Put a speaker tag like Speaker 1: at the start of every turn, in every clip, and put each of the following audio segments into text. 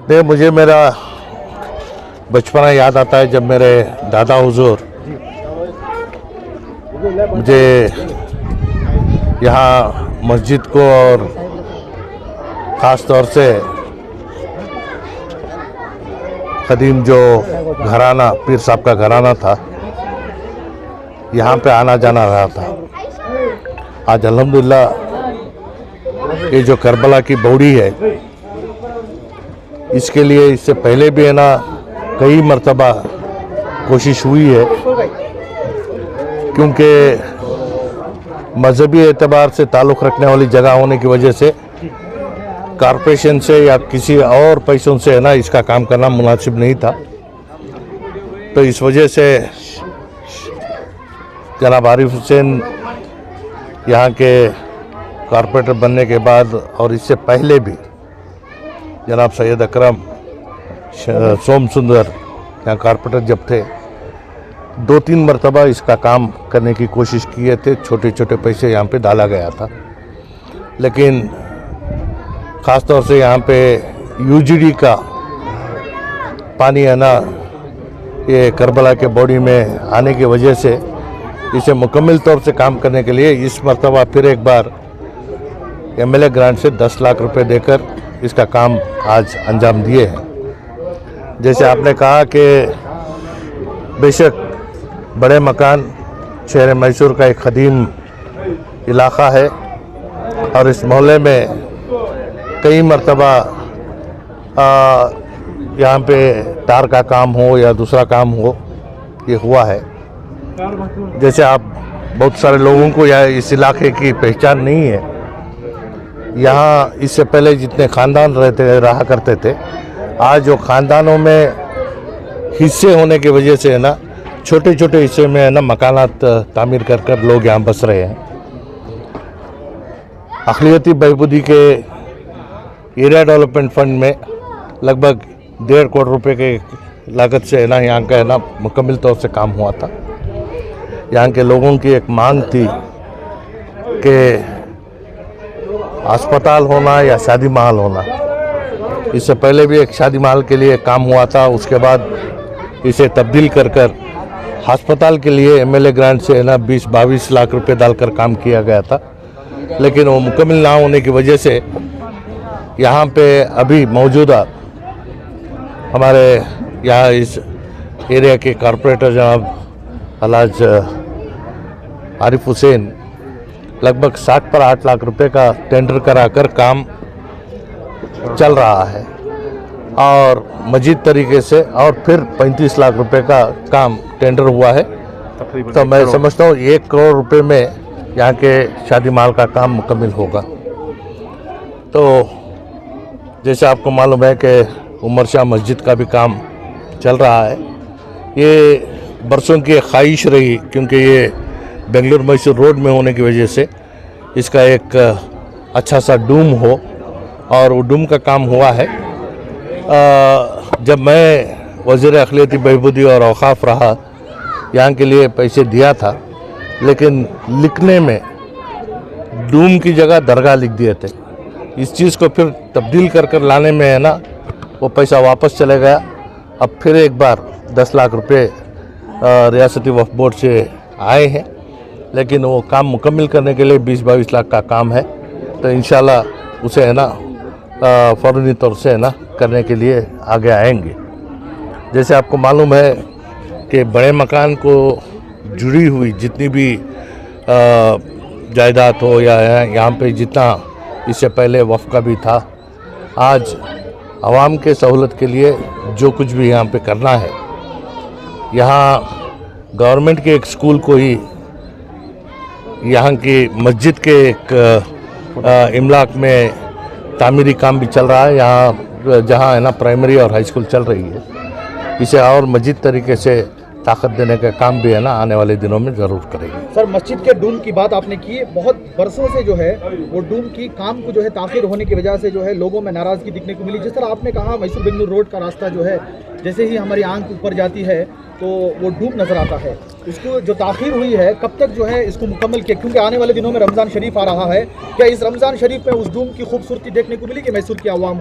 Speaker 1: नहीं, मुझे मेरा बचपना याद आता है जब मेरे दादा हुजूर मुझे यहाँ मस्जिद को और ख़ास तौर से कदीम जो घराना पीर साहब का घराना था यहाँ पे आना जाना रहा था। आज अल्हम्दुलिल्लाह ये जो करबला की बौड़ी है इसके लिए इससे पहले भी है ना कई मर्तबा कोशिश हुई है, क्योंकि मजहबी एतबार से ताल्लुक़ रखने वाली जगह होने की वजह से कॉरपोरेशन से या किसी और पैसों से है ना इसका काम करना मुनासिब नहीं था। तो इस वजह से जनाब आरिफ हुसैन यहाँ के कॉरपोरेटर बनने के बाद और इससे पहले भी जनाब सैयद अकरम सोम सुंदर यहाँ कॉरपोरेटर जब थे 2-3 मरतबा इसका काम करने की कोशिश किए थे। छोटे छोटे पैसे यहाँ पे डाला गया था, लेकिन ख़ास तौर से यहाँ पे यूजीडी का पानी है ना ये करबला के बॉडी में आने की वजह से इसे मुकम्मल तौर से काम करने के लिए इस मरतबा फिर एक बार एमएलए ग्रांट से 10 लाख रुपए देकर इसका काम आज अंजाम दिए हैं। जैसे आपने कहा कि बेशक बड़े मकान शहर मैसूर का एक कदीम इलाक़ा है और इस मोहल्ले में कई मरतबा यहाँ पे तार का काम हो या दूसरा काम हो ये हुआ है। जैसे आप बहुत सारे लोगों को यहाँ इस इलाके की पहचान नहीं है। यहाँ इससे पहले जितने ख़ानदान रहा करते थे, आज वो ख़ानदानों में हिस्से होने की वजह से है ना छोटे छोटे हिस्से में है ना मकानात तामीर कर कर लोग यहाँ बस रहे हैं। अक़लियती बहबूदी के एरिया डेवलपमेंट फंड में लगभग 1.5 करोड़ रुपए के लागत से है ना यहाँ का है ना मुकम्मल तौर से काम हुआ था। यहाँ के लोगों की एक मांग थी कि अस्पताल होना या शादी महल होना। इससे पहले भी एक शादी महल के लिए काम हुआ था, उसके बाद इसे तब्दील कर कर अस्पताल के लिए एमएलए ग्रांट से है ना 20-22 लाख रुपए डालकर काम किया गया था, लेकिन वो मुकम्मल ना होने की वजह से यहाँ पे अभी मौजूदा हमारे यहाँ इस एरिया के कॉरपोरेटर जनाब अलाज आरिफ हुसैन लगभग 60 पर 8 लाख रुपए का टेंडर कराकर काम चल रहा है और मजीद तरीके से और फिर 35 लाख रुपए का काम टेंडर हुआ है। तो मैं समझता हूँ 1 करोड़ रुपए में यहाँ के शादी महल का काम मुकम्मल होगा। तो जैसे आपको मालूम है कि उमर शाह मस्जिद का भी काम चल रहा है। ये बरसों की ख्वाहिश रही, क्योंकि ये बेंगलुरु मैसूर रोड में होने की वजह से इसका एक अच्छा सा डूम हो और वो डूम का काम हुआ है। जब मैं वज़ीर अक़लियती बहबूदी और औक़ाफ़ रहा यहाँ के लिए पैसे दिया था, लेकिन लिखने में डूम की जगह दरगाह लिख दिए थे। इस चीज़ को फिर तब्दील कर कर लाने में है ना वो पैसा वापस चले गया। अब फिर एक बार 10 लाख रुपए रियासती वक्फ बोर्ड से आए हैं, लेकिन वो काम मुकम्मल करने के लिए 20-22 लाख का काम है। तो इंशाल्लाह उसे है ना फ़ौरनी तौर से है ना करने के लिए आगे आएंगे। जैसे आपको मालूम है कि बड़े मकान को जुड़ी हुई जितनी भी जायदाद हो या यहाँ पे जितना इससे पहले वफ़ का भी था, आज आवाम के सहूलत के लिए जो कुछ भी यहाँ पे करना है, यहाँ गवर्नमेंट के एक स्कूल को ही यहाँ की मस्जिद के एक इमलाक में तामीरी काम भी चल रहा है। यहाँ जहाँ है ना प्राइमरी और हाई स्कूल चल रही है, इसे और मजीद तरीके से ताकत देने का काम भी है ना आने वाले दिनों में ज़रूर करेंगे।
Speaker 2: सर, मस्जिद के डूम की बात आपने की, बहुत बरसों से जो है वो डूम की काम को जो है ताख़ीर होने की वजह से जो है लोगों में नाराज़गी दिखने को मिली। जिस तरह आपने कहा मैसूर बेंगलुरु रोड का रास्ता जो है जैसे ही हमारी आंख ऊपर जाती है तो वो डूम नज़र आता है। इसको जो ताख़ीर हुई है कब तक जो है इसको मुकम्मल किया, क्योंकि आने वाले दिनों में रमज़ान शरीफ आ रहा है, क्या इस रमज़ान शरीफ में उस डूम की खूबसूरती देखने को मिली कि मैसूर की आवाम?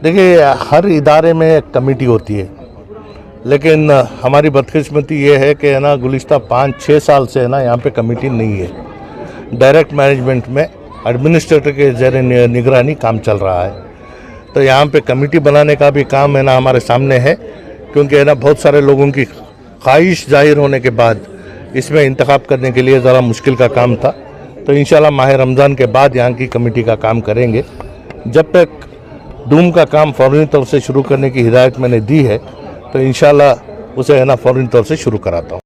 Speaker 1: देखिए, हर इदारे में एक कमेटी होती है, लेकिन हमारी बदकिस्मती ये है कि है ना गुज़िश्ता 5-6 साल से है ना यहाँ पे कमेटी नहीं है। डायरेक्ट मैनेजमेंट में एडमिनिस्ट्रेटर के ज़ेर निगरानी काम चल रहा है। तो यहाँ पे कमेटी बनाने का भी काम है ना हमारे सामने है, क्योंकि है ना बहुत सारे लोगों की ख्वाहिश जाहिर होने के बाद इसमें इंतखाब करने के लिए ज़रा मुश्किल का काम था। तो इंशाल्लाह माह रमज़ान के बाद यहाँ की कमेटी का काम करेंगे। जब तक डूम का काम फ़ौरी तौर से शुरू करने की हिदायत मैंने दी है, तो इंशाल्लाह उसे है ना फ़ौरी तौर से शुरू कराता हूँ।